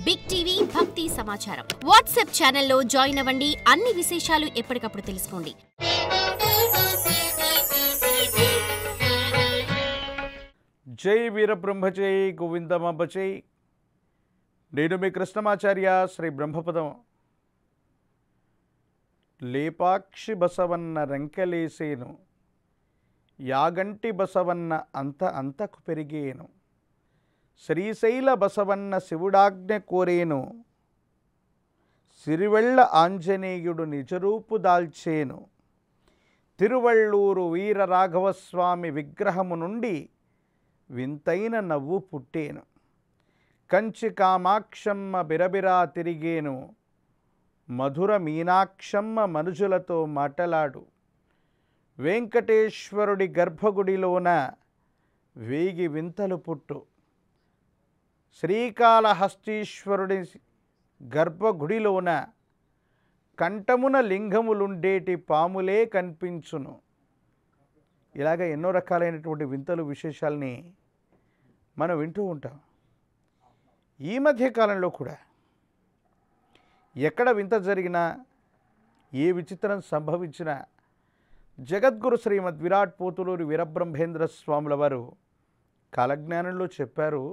Big TV భక్తి సమాచారం WhatsApp ఛానల్లో జాయిన్ అవ్వండి. అన్ని విశేషాలు ఎప్పటికప్పుడు తెలుసుకోండి. జై వీరబ్రహ్మ జై గోవిందమాంబ జై. నేను మీ కృష్ణమాచార్య శ్రీ బ్రహ్మపదం. లేపాక్షి బసవన్న రెంకలేసేను, యాగంటి బసవన్న అంతకు పెరిగేను, శ్రీశైల బసవన్న శివుడాజ్ఞ కోరేను, సిరివెళ్ళ ఆంజనేయుడు నిజరూపు దాల్చేను, తిరువళ్ళూరు వీరరాఘవస్వామి విగ్రహము నుండి వింతైన నవ్వు పుట్టేను, కంచి కామాక్షమ్మ బిరబిరా తిరిగేను, మధుర మీనాక్షమ్మ మనుజులతో మాటలాడు, వెంకటేశ్వరుడి గర్భగుడిలోన వేగి వింతలు పుట్టు, శ్రీకాళహస్తీశ్వరుడి గర్భగుడిలోన కంఠమున లింగములుండేటి పాములే కనిపించును. ఇలాగ ఎన్నో రకాలైనటువంటి వింతలు విశేషాలని మనం వింటూ ఉంటాం. ఈ మధ్యకాలంలో కూడా ఎక్కడ వింత జరిగినా, ఏ విచిత్రం సంభవించినా జగద్గురు శ్రీమద్ విరాట్ పోతులూరి వీరబ్రహ్మేంద్ర స్వాముల వారు కాలజ్ఞానంలో చెప్పారు,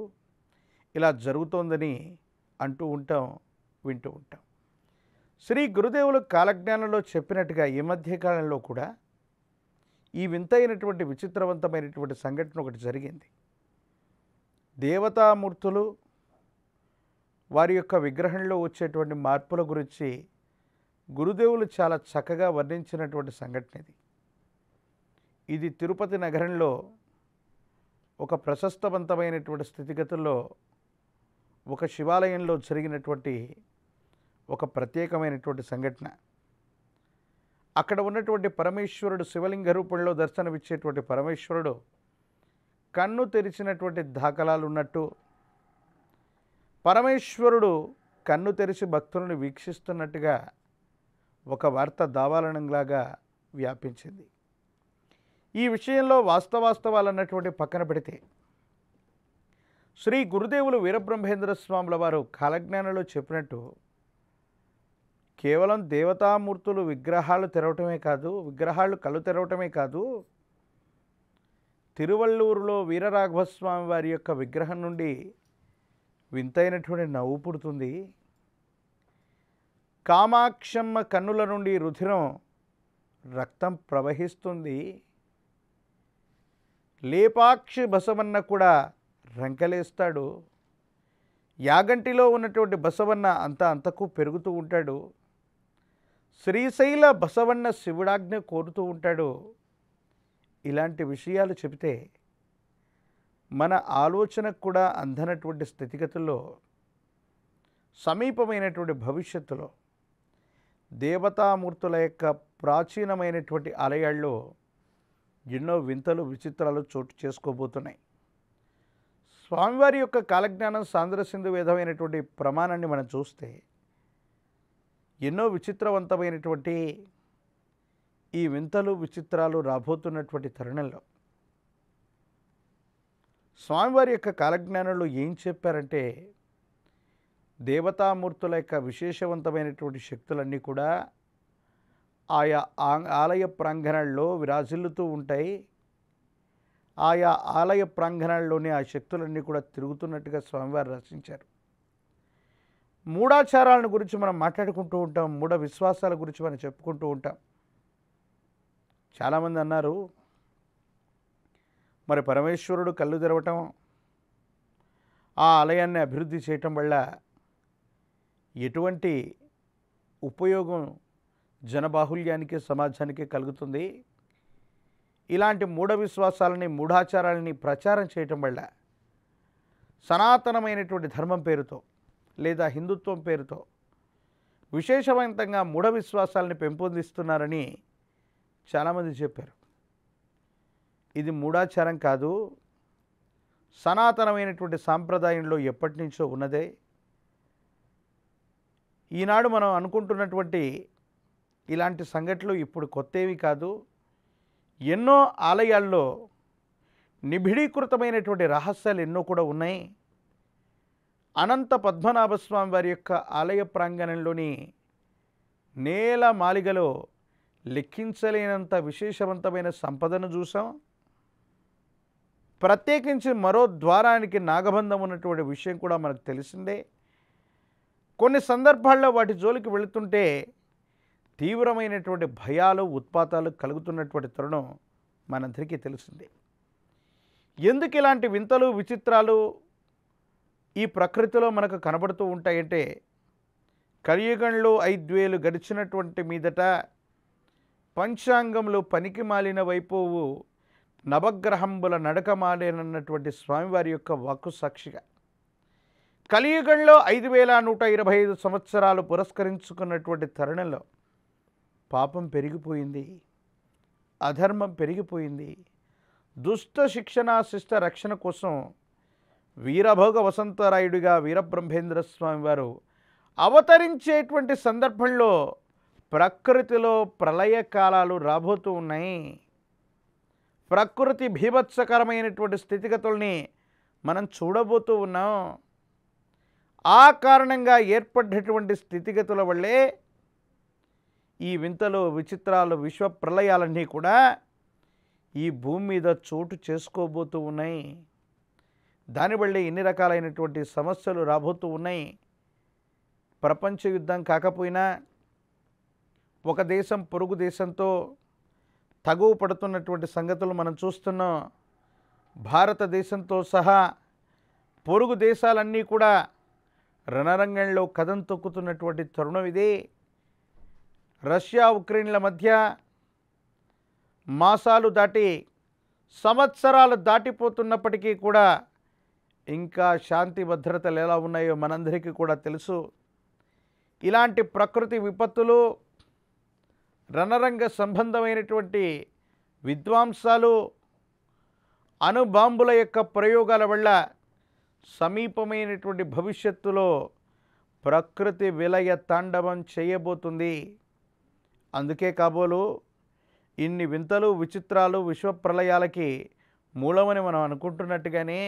ఇలా జరుగుతోందని అంటూ ఉంటాం, వింటూ ఉంటాం. శ్రీ గురుదేవులు కాలజ్ఞానంలో చెప్పినట్టుగా ఈ మధ్యకాలంలో కూడా ఈ వింతైనటువంటి విచిత్రవంతమైనటువంటి సంఘటన ఒకటి జరిగింది. దేవతామూర్తులు వారి యొక్క విగ్రహంలో వచ్చేటువంటి మార్పుల గురించి గురుదేవులు చాలా చక్కగా వర్ణించినటువంటి సంఘటన ఇది. ఇది తిరుపతి నగరంలో ఒక ప్రశస్తవంతమైనటువంటి స్థితిగతుల్లో ఒక శివాలయంలో జరిగినటువంటి ఒక ప్రత్యేకమైనటువంటి సంఘటన. అక్కడ ఉన్నటువంటి పరమేశ్వరుడు శివలింగ రూపంలో దర్శనమిచ్చేటువంటి పరమేశ్వరుడు కన్ను తెరిచినటువంటి దాఖలాలు ఉన్నట్టు, పరమేశ్వరుడు కన్ను తెరిచి భక్తులను వీక్షిస్తున్నట్టుగా ఒక వార్త దావాలనంలాగా వ్యాపించింది. ఈ విషయంలో వాస్తవాలు అన్నటువంటి పక్కన పెడితే, శ్రీ గురుదేవులు వీరబ్రహ్మేంద్ర స్వాముల వారు కాలజ్ఞానంలో చెప్పినట్టు కేవలం దేవతామూర్తులు విగ్రహాలు కళ్ళు తెరవటమే కాదు, తిరువళ్ళూరులో వీరరాఘవస్వామి వారి యొక్క విగ్రహం నుండి వింతైనటువంటి నవ్వు పుడుతుంది, కామాక్షమ్మ కన్నుల నుండి రుధిరం రక్తం ప్రవహిస్తుంది, లేపాక్షి బసవన్న కూడా రంకలేస్తాడు, యాగంటిలో ఉన్నటువంటి బసవన్న అంతకు పెరుగుతూ ఉంటాడు, శ్రీశైల బసవన్న శివుడాజ్ఞ కోరుతూ ఉంటాడు. ఇలాంటి విషయాలు చెబితే మన ఆలోచనకు కూడా అందనటువంటి స్థితిగతుల్లో సమీపమైనటువంటి భవిష్యత్తులో దేవతామూర్తుల యొక్క ప్రాచీనమైనటువంటి ఆలయాల్లో ఎన్నో వింతలు విచిత్రాలు చోటు చేసుకోబోతున్నాయి. స్వామివారి యొక్క కాలజ్ఞానం సాంద్రసింధు వేదమైనటువంటి ప్రమాణాన్ని మనం చూస్తే ఎన్నో విచిత్రవంతమైనటువంటి ఈ వింతలు విచిత్రాలు రాబోతున్నటువంటి తరుణంలో స్వామివారి యొక్క కాలజ్ఞానంలో ఏం చెప్పారంటే, దేవతామూర్తుల యొక్క విశేషవంతమైనటువంటి శక్తులన్నీ కూడా ఆయా ఆలయ ప్రాంగణాల్లో విరాజిల్లుతూ ఉంటాయి. ఆయా ఆలయ ప్రాంగణాల్లోనే ఆ శక్తులన్నీ కూడా తిరుగుతున్నట్టుగా స్వామివారు రచించారు. మూఢాచారాలను గురించి మనం మాట్లాడుకుంటూ ఉంటాం, మూఢ విశ్వాసాల గురించి మనం చెప్పుకుంటూ ఉంటాం. చాలామంది అన్నారు, మరి పరమేశ్వరుడు కళ్ళు తెరవటం, ఆ ఆలయాన్ని అభివృద్ధి చేయటం వల్ల ఎటువంటి ఉపయోగం జనబాహుల్యానికి సమాజానికి కలుగుతుంది? ఇలాంటి మూఢ విశ్వాసాలని మూఢాచారాలని ప్రచారం చేయటం వల్ల సనాతనమైనటువంటి ధర్మం పేరుతో లేదా హిందుత్వం పేరుతో విశేషవంతంగా మూఢ విశ్వాసాలని పెంపొందిస్తున్నారని చాలామంది చెప్పారు. ఇది మూఢాచారం కాదు, సనాతనమైనటువంటి సాంప్రదాయంలో ఎప్పటి నుంచో ఉన్నదే. ఈనాడు మనం అనుకుంటున్నటువంటి ఇలాంటి సంఘటనలు ఇప్పుడు కొత్తవి కాదు. ఎన్నో ఆలయాల్లో నిబిడీకృతమైనటువంటి రహస్యాలు ఎన్నో కూడా ఉన్నాయి. అనంత పద్మనాభస్వామి వారి యొక్క ఆలయ ప్రాంగణంలోని నేల మాలిగలో లెక్కించలేనంత విశేషవంతమైన సంపదను చూసాం. ప్రత్యేకించి మరో ద్వారానికి నాగబంధం ఉన్నటువంటి విషయం కూడా మనకు తెలిసిందే. కొన్ని సందర్భాల్లో వాటి జోలికి వెళుతుంటే తీవ్రమైనటువంటి భయాలు ఉత్పాతాలు కలుగుతున్నటువంటి తరుణం మనందరికీ తెలిసిందే. ఎందుకు ఇలాంటి వింతలు విచిత్రాలు ఈ ప్రకృతిలో మనకు కనబడుతూ ఉంటాయంటే, కలియుగంలో 5,000 గడిచినటువంటి మీదట పంచాంగంలో పనికి మాలిన వైపోవు నవగ్రహంబుల నడక మాలేనన్నటువంటి స్వామివారి యొక్క వాక్కు సాక్షిగా కలియుగంలో 5,125 సంవత్సరాలు పురస్కరించుకున్నటువంటి తరుణంలో పాపం పెరిగిపోయింది, అధర్మం పెరిగిపోయింది. దుష్ట శిక్షణ శిష్ట రక్షణ కోసం వీరభోగ వసంతరాయుడిగా వీరబ్రహ్మేంద్ర స్వామి వారు అవతరించేటువంటి సందర్భంలో ప్రకృతిలో ప్రళయకాలాలు రాబోతూ ఉన్నాయి. ప్రకృతి భీభత్సకరమైనటువంటి స్థితిగతుల్ని మనం చూడబోతూ ఉన్నాం. ఆ కారణంగా ఏర్పడ్డటువంటి స్థితిగతుల వల్లే ఈ వింతలు విచిత్రాలు విశ్వ ప్రళయాలన్నీ కూడా ఈ భూమి మీద చోటు చేసుకోబోతూ ఉన్నాయి. దానివల్లే ఎన్ని రకాలైనటువంటి సమస్యలు రాబోతూ ఉన్నాయి. ప్రపంచ యుద్ధం కాకపోయినా ఒక దేశం పొరుగు దేశంతో తగువ పడుతున్నటువంటి సంగతులు మనం చూస్తున్నాం. భారతదేశంతో సహా పొరుగు దేశాలన్నీ కూడా రణరంగంలో కదం తొక్కుతున్నటువంటి తరుణం ఇది. రష్యా ఉక్రెయిన్ల మధ్య మాసాలు దాటి సంవత్సరాలు దాటిపోతున్నప్పటికీ కూడా ఇంకా శాంతి భద్రతలు ఎలా ఉన్నాయో మనందరికీ కూడా తెలుసు. ఇలాంటి ప్రకృతి విపత్తులు, రణరంగ సంబంధమైనటువంటి విధ్వంసాలు, అణుబాంబుల యొక్క ప్రయోగాల వల్ల సమీపమైనటువంటి భవిష్యత్తులో ప్రకృతి విలయ తాండవం చేయబోతుంది. అందుకే కాబోలు ఇన్ని వింతలు విచిత్రాలు విశ్వప్రళయాలకి మూలమని మనం అనుకుంటున్నట్టుగానే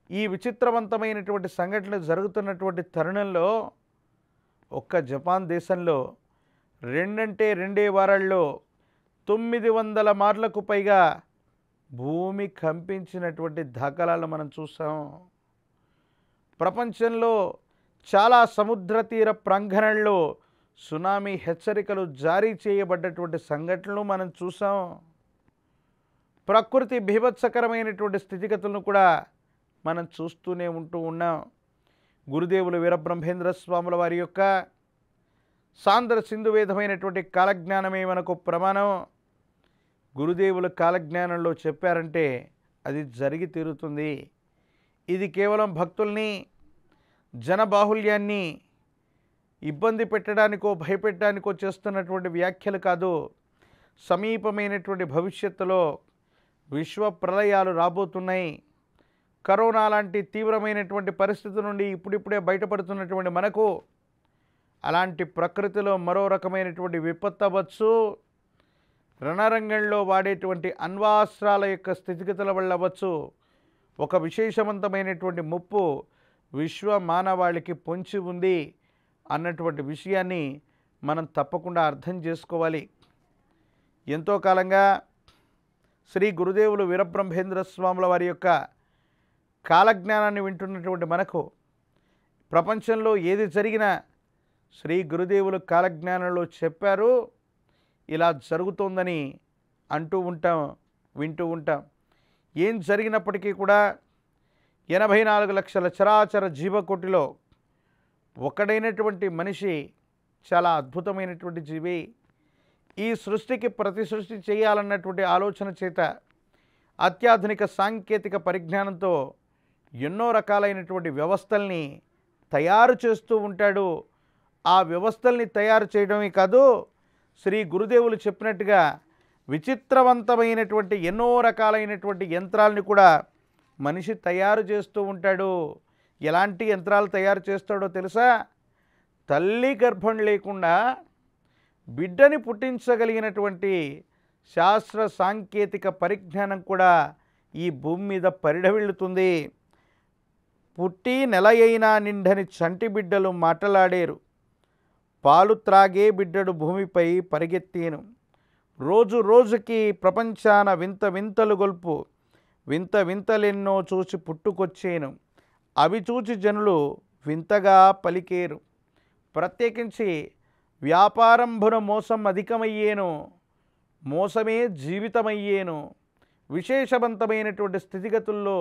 ఈ విచిత్రవంతమైనటువంటి సంఘటనలు జరుగుతున్నటువంటి తరుణంలో ఒక్క జపాన్ దేశంలో 2 వారాల్లో 900 మార్లకు పైగా భూమి కంపించినటువంటి దాఖలాలు మనం చూసాం. ప్రపంచంలో చాలా సముద్ర తీర ప్రాంగణంలో సునామీ హెచ్చరికలు జారీ చేయబడ్డటువంటి సంఘటనలు మనం చూసాం. ప్రకృతి బీభత్సకరమైనటువంటి స్థితిగతులను కూడా మనం చూస్తూనే ఉన్నాం. గురుదేవులు వీరబ్రహ్మేంద్ర స్వాముల వారి యొక్క సాంద్ర సింధు వేదమైనటువంటి కాలజ్ఞానమే మనకు ప్రమాణం. గురుదేవుల కాలజ్ఞానంలో చెప్పారంటే అది జరిగి తీరుతుంది. ఇది కేవలం భక్తుల్ని, జనబాహుల్యాన్ని ఇబ్బంది పెట్టడానికో భయపెట్టడానికో చేస్తున్నటువంటి వ్యాఖ్యలు కాదు. సమీపమైనటువంటి భవిష్యత్తులో విశ్వ ప్రళయాలు రాబోతున్నాయి. కరోనా లాంటి తీవ్రమైనటువంటి పరిస్థితి నుండి ఇప్పుడిప్పుడే బయటపడుతున్నటువంటి మనకు అలాంటి ప్రకృతిలో మరో రకమైనటువంటి విపత్తు అవ్వచ్చు, రణరంగంలో వాడేటువంటి అణ్వాస్త్రాల యొక్క స్థితిగతుల వల్ల అవ్వచ్చు, ఒక విశేషవంతమైనటువంటి ముప్పు విశ్వ మానవాళికి పొంచి ఉంది అన్నటువంటి విషయాన్ని మనం తప్పకుండా అర్థం చేసుకోవాలి. ఎంతో కాలంగా శ్రీ గురుదేవులు వీరబ్రహ్మేంద్ర స్వాముల వారి యొక్క కాలజ్ఞానాన్ని వింటున్నటువంటి మనకు ప్రపంచంలో ఏది జరిగినా శ్రీ గురుదేవులు కాలజ్ఞానంలో చెప్పారు, ఇలా జరుగుతోందని అంటూ ఉంటాం, వింటూ ఉంటాం. ఏం జరిగినప్పటికీ కూడా 84 లక్షల చరాచర జీవకోటిలో ఒకడైనటువంటి మనిషి చాలా అద్భుతమైనటువంటి జీవి. ఈ సృష్టికి ప్రతి సృష్టి చేయాలన్నటువంటి ఆలోచన చేత అత్యాధునిక సాంకేతిక పరిజ్ఞానంతో ఎన్నో రకాలైనటువంటి వ్యవస్థల్ని తయారు చేస్తూ ఉంటాడు. ఆ వ్యవస్థల్ని తయారు చేయడమే కాదు, శ్రీ గురుదేవులు చెప్పినట్టుగా విచిత్రవంతమైనటువంటి ఎన్నో రకాలైనటువంటి యంత్రాలని కూడా మనిషి తయారు చేస్తూ ఉంటాడు. ఎలాంటి యంత్రాలు తయారు చేస్తాడో తెలుసా? తల్లి గర్భం లేకుండా బిడ్డని పుట్టించగలిగినటువంటి శాస్త్ర సాంకేతిక పరిజ్ఞానం కూడా ఈ భూమి మీద పరిఢవిల్లుతుంది. పుట్టి నెల అయినా నిండని చంటి బిడ్డలు మాటలాడేరు. పాలు త్రాగే బిడ్డడు భూమిపై పరిగెత్తేను. రోజు రోజుకి ప్రపంచాన వింత వింతలు గొల్పు. వింత వింతలెన్నో చూసి పుట్టుకొచ్చేను. అవి చూచి జనులు వింతగా పలికేరు. ప్రత్యేకించి వ్యాపారంభున మోసం అధికమయ్యేను. మోసమే జీవితమయ్యేను. విశేషవంతమైనటువంటి స్థితిగతుల్లో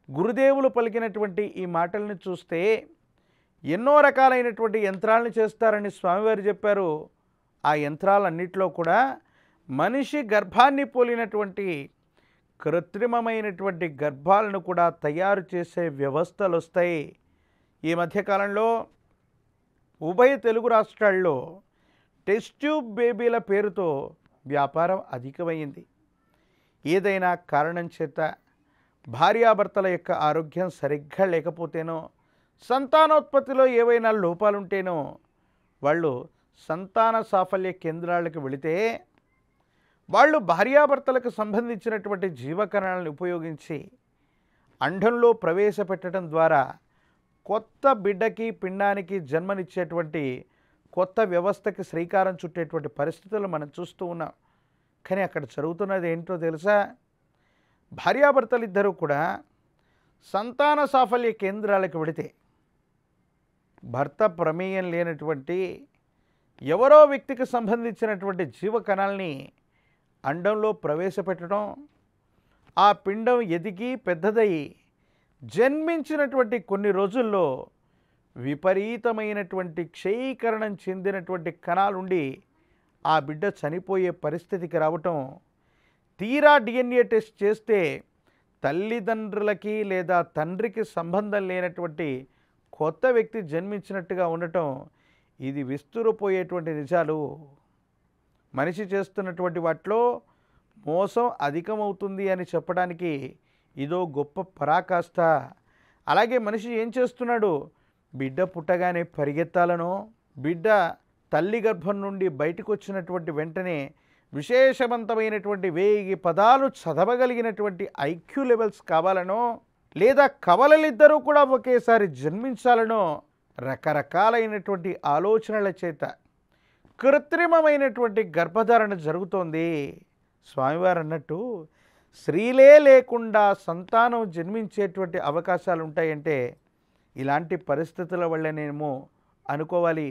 గురుదేవులు పలికినటువంటి ఈ మాటల్ని చూస్తే ఎన్నో రకాలైనటువంటి యంత్రాలను చేస్తారని స్వామివారు చెప్పారు. ఆ యంత్రాలన్నిటిలో కూడా మనిషి గర్భాన్ని పోలినటువంటి కృత్రిమమైనటువంటి గర్భాలను కూడా తయారు చేసే వ్యవస్థలు వస్తాయి. ఈ మధ్యకాలంలో ఉభయ తెలుగు రాష్ట్రాల్లో టెస్ట్ ట్యూబ్ బేబీల పేరుతో వ్యాపారం అధికమైంది. ఏదైనా కారణం చేత భార్యాభర్తల యొక్క ఆరోగ్యం సరిగ్గా లేకపోతేనో, సంతానోత్పత్తిలో ఏవైనా లోపాలుంటేనో వాళ్ళు సంతాన సాఫల్య కేంద్రాలకు వెళితే వాళ్ళు భార్యాభర్తలకు సంబంధించినటువంటి జీవకణాలను ఉపయోగించి అండంలో ప్రవేశపెట్టడం ద్వారా కొత్త బిడ్డకి పిండానికి జన్మనిచ్చేటువంటి కొత్త వ్యవస్థకి శ్రీకారం చుట్టేటువంటి పరిస్థితులు మనం చూస్తూ ఉన్నాం. కానీ అక్కడ జరుగుతున్నది ఏంటో తెలుసా? భార్యాభర్తలు ఇద్దరూ కూడా సంతాన సాఫల్య కేంద్రాలకు వెళితే భర్త ప్రమేయం లేనటువంటి ఎవరో వ్యక్తికి సంబంధించినటువంటి జీవకణాలని అండంలో ప్రవేశపెట్టడం, ఆ పిండం ఎదిగి పెద్దదై జన్మించినటువంటి కొన్ని రోజుల్లో విపరీతమైనటువంటి క్షయీకరణం చెందినటువంటి కణాలుండి ఆ బిడ్డ చనిపోయే పరిస్థితికి రావటం, తీరా డిఎన్ఏ టెస్ట్ చేస్తే తల్లిదండ్రులకి లేదా తండ్రికి సంబంధం లేనటువంటి కొత్త వ్యక్తి జన్మించినట్టుగా ఉండటం, ఇది విస్తురుపోయేటువంటి నిజాలు. మనిషి చేస్తున్నటువంటి వాటిలో మోసం అధికమవుతుంది అని చెప్పడానికి ఇదో గొప్ప పరాకాష్ట. అలాగే మనిషి ఏం చేస్తున్నాడు? బిడ్డ పుట్టగానే పరిగెత్తాలనో, బిడ్డ తల్లి గర్భం నుండి బయటకు వచ్చినటువంటి వెంటనే విశేషవంతమైనటువంటి 1000 పదాలు చదవగలిగినటువంటి ఐక్యూ లెవెల్స్ కావాలనో, లేదా కవలలిద్దరూ కూడా ఒకేసారి జన్మించాలనో రకరకాలైనటువంటి ఆలోచనల చేత కృత్రిమమైనటువంటి గర్భధారణ జరుగుతోంది. స్వామివారు అన్నట్టు స్త్రీలే లేకుండా సంతానం జన్మించేటువంటి అవకాశాలు ఉంటాయంటే ఇలాంటి పరిస్థితుల వల్లనేమో అనుకోవాలి.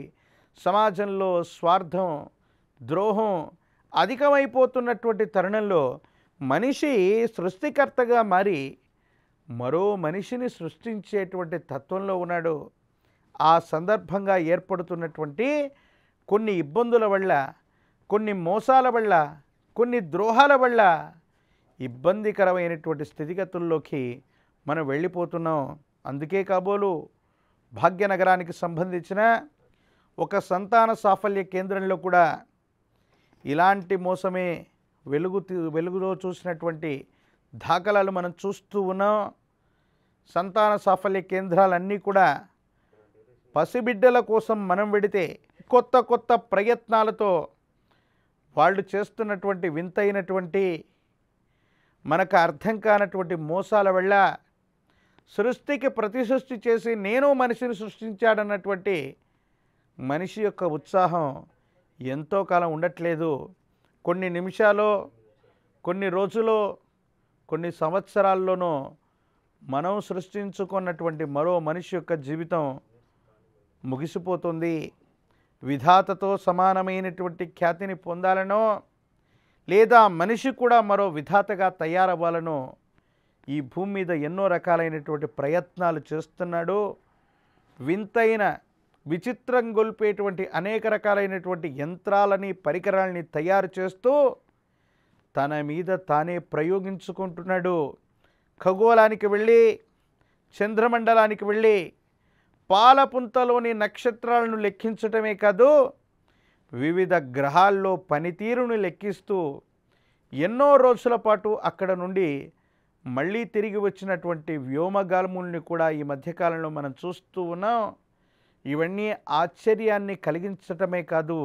సమాజంలో స్వార్థం, ద్రోహం అధికమైపోతున్నటువంటి తరుణంలో మనిషి సృష్టికర్తగా మారి మరో మనిషిని సృష్టించేటువంటి తత్వంలో ఉన్నాడు. ఆ సందర్భంగా ఏర్పడుతున్నటువంటి కొన్ని ఇబ్బందుల వల్ల, కొన్ని మోసాల వల్ల, కొన్ని ద్రోహాల వల్ల ఇబ్బందికరమైనటువంటి స్థితిగతుల్లోకి మనం వెళ్ళిపోతున్నాం. అందుకే కాబోలు భాగ్యనగరానికి సంబంధించిన ఒక సంతాన సాఫల్య కేంద్రంలో కూడా ఇలాంటి మోసమే వెలుగులో చూసినటువంటి దాఖలాలు మనం చూస్తూ ఉన్నాం. సంతాన సాఫల్య కేంద్రాలన్నీ కూడా పసిబిడ్డల కోసం మనం వెడితే కొత్త కొత్త ప్రయత్నాలతో వాళ్ళు చేస్తున్నటువంటి వింతైనటువంటి మనకు అర్థం కానటువంటి మోసాల వల్ల సృష్టికి ప్రతిసృష్టి చేసి నేను మనిషిని సృష్టించాడన్నటువంటి మనిషి యొక్క ఉత్సాహం ఎంతో కాలం ఉండట్లేదు. కొన్ని నిమిషాల్లో, కొన్ని రోజులో, కొన్ని సంవత్సరాల్లోనో మనం సృష్టించుకున్నటువంటి మరో మనిషి యొక్క జీవితం ముగిసిపోతుంది. విధాతతో సమానమైనటువంటి ఖ్యాతిని పొందాలనో, లేదా మనిషి కూడా మరో విధాతగా తయారవ్వాలనో ఈ భూమి మీద ఎన్నో రకాలైనటువంటి ప్రయత్నాలు చేస్తున్నాడు. వింతైన విచిత్రం గొల్పేటువంటి అనేక రకాలైనటువంటి యంత్రాలని, పరికరాలని తయారు చేస్తూ తన మీద తానే ప్రయోగించుకుంటున్నాడు. ఖగోళానికి వెళ్ళి, చంద్రమండలానికి వెళ్ళి పాలపుంతలోని నక్షత్రాలను లెక్కించటమే కాదు, వివిధ గ్రహాల్లో పనితీరును లెక్కిస్తూ ఎన్నో రోజుల పాటు అక్కడ నుండి మళ్ళీ తిరిగి వచ్చినటువంటి వ్యోమగాముల్ని కూడా ఈ మధ్యకాలంలో మనం చూస్తూ ఉన్నాం. ఇవన్నీ ఆశ్చర్యాన్ని కలిగించటమే కాదు,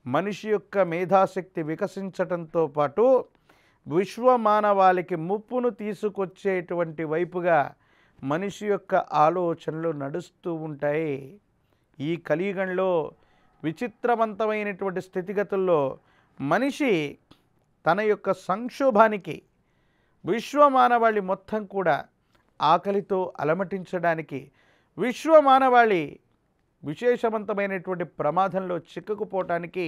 మనిషి యొక్క మేధాశక్తి వికసించటంతో పాటు విశ్వమానవాళికి ముప్పును తీసుకొచ్చేటువంటి వైపుగా మనిషి యొక్క ఆలోచనలు నడుస్తూ ఉంటాయి. ఈ కలియుగంలో విచిత్రవంతమైనటువంటి స్థితిగతుల్లో మనిషి తన యొక్క సంక్షోభానికి విశ్వమానవాళి మొత్తం కూడా ఆకలితో అలమటించడానికి, విశ్వమానవాళి విశేషవంతమైనటువంటి ప్రమాదంలో చిక్కుకుపోవటానికి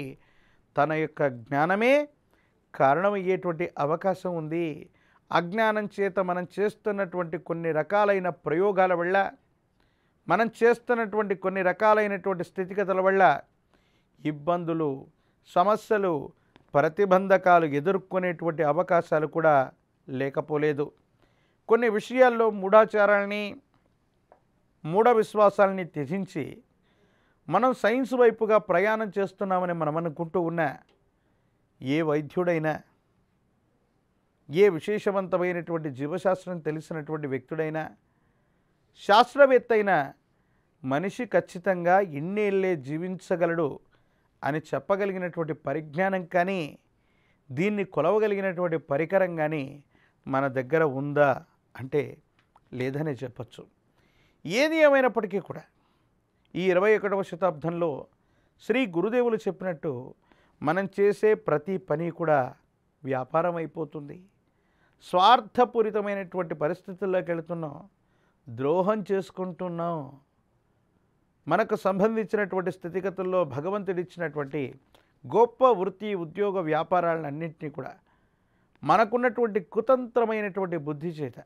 తన యొక్క జ్ఞానమే కారణమయ్యేటువంటి అవకాశం ఉంది. అజ్ఞానం చేత మనం చేస్తున్నటువంటి కొన్ని రకాలైన ప్రయోగాల వల్ల, మనం చేస్తున్నటువంటి కొన్ని రకాలైనటువంటి స్థితిగతుల వల్ల ఇబ్బందులు, సమస్యలు, ప్రతిబంధకాలు ఎదుర్కొనేటువంటి అవకాశాలు కూడా లేకపోలేదు. కొన్ని విషయాల్లో మూఢాచారాలని, మూఢ విశ్వాసాలని త్యజించి మనం సైన్స్ వైపుగా ప్రయాణం చేస్తున్నామని మనం అనుకుంటూ ఉన్నా, ఏ వైద్యుడైనా, ఏ విశేషవంతమైనటువంటి జీవశాస్త్రం తెలిసినటువంటి వ్యక్తుడైనా, శాస్త్రవేత్త అయినా మనిషి ఖచ్చితంగా ఇన్నేళ్ళే జీవించగలడు అని చెప్పగలిగినటువంటి పరిజ్ఞానం కానీ, దీన్ని కొలవగలిగినటువంటి పరికరం కానీ మన దగ్గర ఉందా అంటే లేదనే చెప్పచ్చు. ఏది ఏమైనప్పటికీ కూడా ఈ 21వ శతాబ్దంలో శ్రీ గురుదేవులు చెప్పినట్టు మనం చేసే ప్రతి పని కూడా వ్యాపారం అయిపోతుంది. స్వార్థపూరితమైనటువంటి పరిస్థితుల్లోకి వెళుతున్నాం, ద్రోహం చేసుకుంటున్నాం. మనకు సంబంధించినటువంటి స్థితిగతుల్లో భగవంతుడిచ్చినటువంటి గొప్ప వృత్తి, ఉద్యోగ, వ్యాపారాలన్నింటినీ కూడా మనకున్నటువంటి కుతంత్రమైనటువంటి బుద్ధి చేత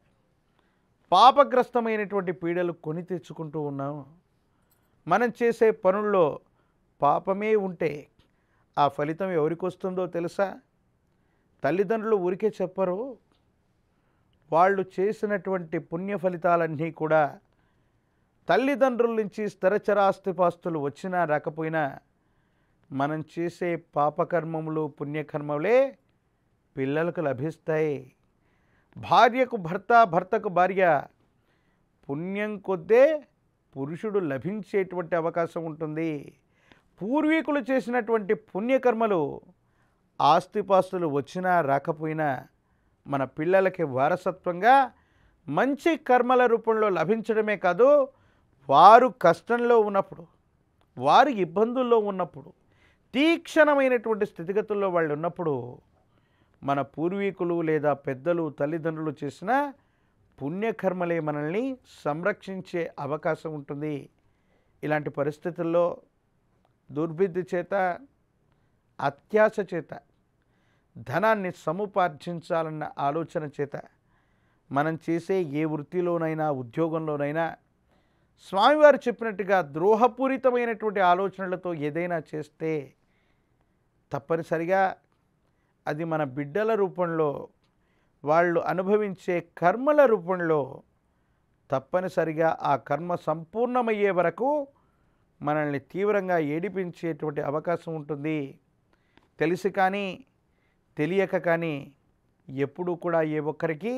పాపగ్రస్తమైనటువంటి పీడలు కొని తెచ్చుకుంటూ ఉన్నాం. మనం చేసే పనుల్లో పాపమే ఉంటే ఆ ఫలితం ఎవరికి వస్తుందో తెలుసా? తల్లిదండ్రులు ఊరికే చెప్పరు. వాళ్ళు చేసినటువంటి పుణ్య ఫలితాలన్నీ కూడా తల్లిదండ్రుల నుంచి స్థిరచరాస్తిపాస్తులు వచ్చినా రాకపోయినా మనం చేసే పాపకర్మములు, పుణ్యకర్మలే పిల్లలకు లభిస్తాయి. భార్యకు భర్త, భర్తకు భార్య, పుణ్యం కొద్దే పురుషుడు లభించేటువంటి అవకాశం ఉంటుంది. పూర్వీకులు చేసినటువంటి పుణ్యకర్మలు ఆస్తిపాస్తులు వచ్చినా రాకపోయినా మన పిల్లలకి వారసత్వంగా మంచి కర్మల రూపంలో లభించడమే కాదు, వారు కష్టంలో ఉన్నప్పుడు, వారు ఇబ్బందుల్లో ఉన్నప్పుడు, తీక్షణమైనటువంటి స్థితిగతుల్లో వాళ్ళు ఉన్నప్పుడు మన పూర్వీకులు లేదా పెద్దలు, తల్లిదండ్రులు చేసిన పుణ్యకర్మలే మనల్ని సంరక్షించే అవకాశం ఉంటుంది. ఇలాంటి పరిస్థితుల్లో దుర్బుద్ధి చేత, అత్యాశ చేత, ధనాన్ని సముపార్జించాలన్న ఆలోచన చేత మనం చేసే ఏ వృత్తిలోనైనా, ఉద్యోగంలోనైనా స్వామివారు చెప్పినట్టుగా ద్రోహపూరితమైనటువంటి ఆలోచనలతో ఏదైనా చేస్తే తప్పనిసరిగా అది మన బిడ్డల రూపంలో, వాళ్ళు అనుభవించే కర్మల రూపంలో తప్పనిసరిగా ఆ కర్మ సంపూర్ణమయ్యే వరకు మనల్ని తీవ్రంగా ఏడిపించేటువంటి అవకాశం ఉంటుంది. తెలిసి కానీ తెలియక కానీ ఎప్పుడూ కూడా ఏ ఒక్కరికి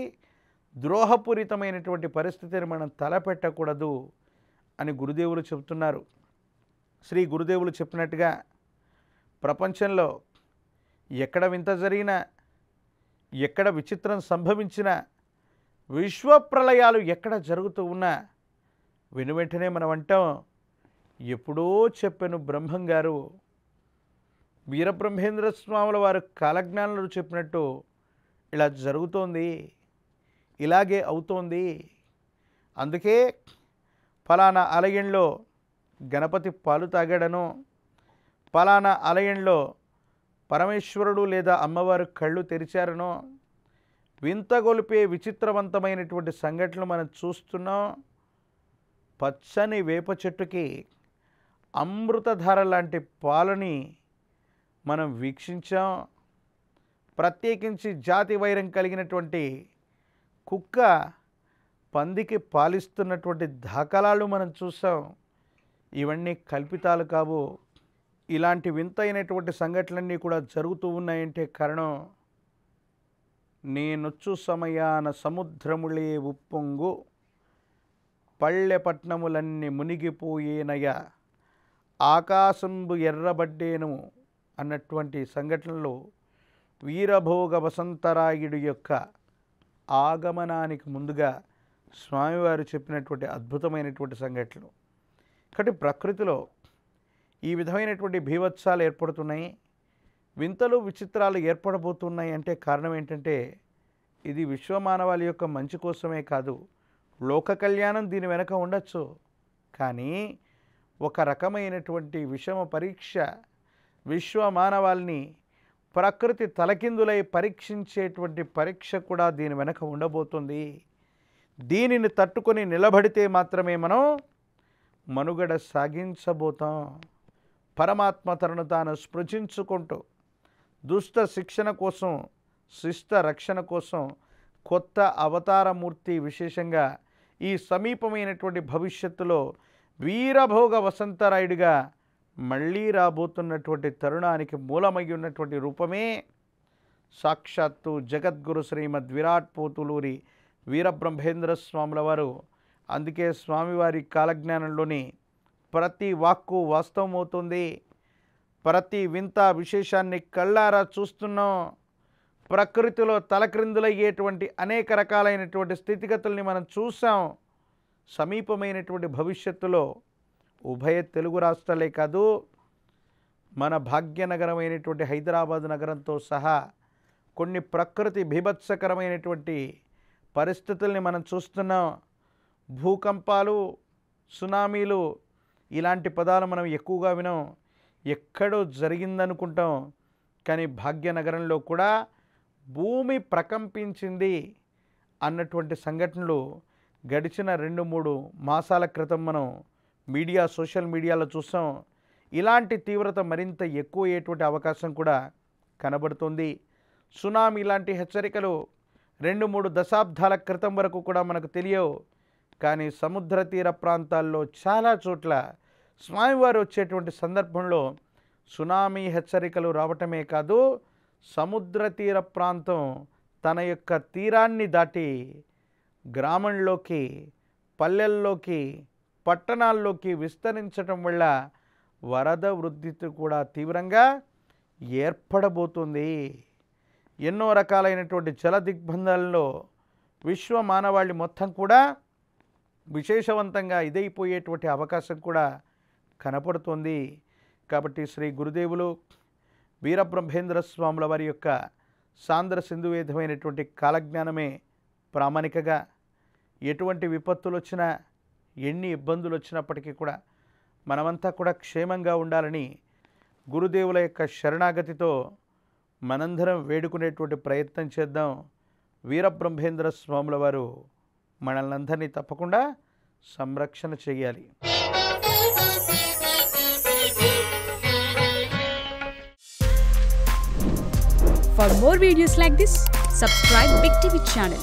ద్రోహపూరితమైనటువంటి పరిస్థితిని మనం తలపెట్టకూడదు అని గురుదేవులు చెబుతున్నారు. శ్రీ గురుదేవులు చెప్పినట్టుగా ప్రపంచంలో ఎక్కడ వింత జరిగినా, ఎక్కడ విచిత్రం సంభవించినా, విశ్వప్రళయాలు ఎక్కడ జరుగుతూ ఉన్నా వెనువెంటనే మనం అంటాం, ఎప్పుడో చెప్పాను బ్రహ్మం గారు, వీరబ్రహ్మేంద్ర స్వాముల వారు కాలజ్ఞానులు చెప్పినట్టు ఇలా జరుగుతోంది, ఇలాగే అవుతోంది. అందుకే ఫలానా ఆలయంలో గణపతి పాలు తాగాడనో, ఫలానా ఆలయంలో పరమేశ్వరుడు లేదా అమ్మవారు కళ్ళు తెరిచారనో, వింతగొలిపే విచిత్రవంతమైనటువంటి సంఘటనలు మనం చూస్తున్నాం. పచ్చని వేప చెట్టుకి అమృతధార లాంటి పాలని మనం వీక్షించాం. ప్రత్యేకించి జాతి వైరం కలిగినటువంటి కుక్క పందికి పాలిస్తున్నటువంటి దాఖలాలు మనం చూసాం. ఇవన్నీ కల్పితాలు కావు. ఇలాంటి వింతైనటువంటి సంఘటనలన్నీ కూడా జరుగుతూ ఉన్నాయంటే కారణం, నేనొచ్చు సమయాన సముద్రములే ఉప్పొంగు, పళ్ళెపట్నములన్నీ మునిగిపోయేనయ, ఆకాశంబు ఎర్రబడ్డేను అన్నటువంటి సంఘటనలు వీరభోగ వసంతరాయుడు యొక్క ఆగమనానికి ముందుగా స్వామివారు చెప్పినటువంటి అద్భుతమైనటువంటి సంఘటనలు. కాబట్టి ప్రకృతిలో ఈ విధమైనటువంటి భీభత్సాలు ఏర్పడుతున్నాయి, వింతలు విచిత్రాలు ఏర్పడబోతున్నాయి అంటే కారణం ఏంటంటే ఇది విశ్వమానవాళి యొక్క మంచి కోసమే కాదు, లోక కళ్యాణం దీని వెనక ఉండొచ్చు. కానీ ఒక రకమైనటువంటి విషమ పరీక్ష, విశ్వమానవాళిని ప్రకృతి తలకిందులై పరీక్షించేటువంటి పరీక్ష కూడా దీని వెనక ఉండబోతుంది. దీనిని తట్టుకొని నిలబడితే మాత్రమే మనం మనుగడ సాగించబోతాం. పరమాత్మ తనను తాను స్పృశించుకుంటూ దుష్ట శిక్షణ కోసం, శిష్ట రక్షణ కోసం కొత్త అవతారమూర్తి విశేషంగా ఈ సమీపమైనటువంటి భవిష్యత్తులో వీరభోగ వసంతరాయుడిగా మళ్ళీ రాబోతున్నటువంటి తరుణానికి మూలమై ఉన్నటువంటి రూపమే సాక్షాత్తు జగద్గురు శ్రీమద్ విరాట్ పోతులూరి వీరబ్రహ్మేంద్ర స్వాముల వారు. అందుకే స్వామివారి కాలజ్ఞానంలోని ప్రతి వాక్కు వాస్తవమవుతుంది. ప్రతి వింత విశేషాన్ని కళ్ళారా చూస్తున్నాం. ప్రకృతిలో తలక్రిందులయ్యేటువంటి అనేక రకాలైనటువంటి స్థితిగతుల్ని మనం చూసాం. సమీపమైనటువంటి భవిష్యత్తులో ఉభయ తెలుగు రాష్ట్రాలే కాదు, మన భాగ్యనగరమైనటువంటి హైదరాబాద్ నగరంతో సహా కొన్ని ప్రకృతి బీభత్సకరమైనటువంటి పరిస్థితుల్ని మనం చూస్తున్నాం. భూకంపాలు, సునామీలు ఇలాంటి పదాలు మనం ఎక్కువగా వినాం, ఎక్కడో జరిగిందనుకుంటాం. కానీ భాగ్యనగరంలో కూడా భూమి ప్రకంపించింది అన్నటువంటి సంఘటనలు గడిచిన 2-3 మాసాల క్రితం మనం మీడియా, సోషల్ మీడియాలో చూసాం. ఇలాంటి తీవ్రత మరింత ఎక్కువ అయ్యేటువంటి అవకాశం కూడా కనబడుతుంది. సునామీ లాంటి హెచ్చరికలు 2-3 దశాబ్దాల క్రితం వరకు కూడా మనకు తెలియవు. కానీ సముద్ర తీర ప్రాంతాల్లో చాలా చోట్ల స్వామివారు వచ్చేటువంటి సందర్భంలో సునామీ హెచ్చరికలు రావటమే కాదు, సముద్ర తీర ప్రాంతం తన యొక్క తీరాన్ని దాటి గ్రామంలోకి, పల్లెల్లోకి, పట్టణాల్లోకి విస్తరించటం వల్ల వరద వృద్ధి కూడా తీవ్రంగా ఏర్పడబోతుంది. ఎన్నో రకాలైనటువంటి జల దిగ్బంధాలలో విశ్వ మానవాళి మొత్తం కూడా విశేషవంతంగా ఇదైపోయేటువంటి అవకాశం కూడా కనపడుతుంది. కాబట్టి శ్రీ గురుదేవులు వీరబ్రహ్మేంద్ర స్వాముల వారి యొక్క సాంద్ర సింధువేదమైనటువంటి కాలజ్ఞానమే ప్రామాణికగా ఎటువంటి విపత్తులు వచ్చినా, ఎన్ని ఇబ్బందులు వచ్చినప్పటికీ కూడా మనమంతా కూడా క్షేమంగా ఉండాలని గురుదేవుల యొక్క శరణాగతితో మనందరం వేడుకునేటువంటి ప్రయత్నం చేద్దాం. వీరబ్రహ్మేంద్ర స్వాముల వారు మనల్ని అందరినీ తప్పకుండా సంరక్షణ చేయాలి. For more videos like this, subscribe Big TV channel.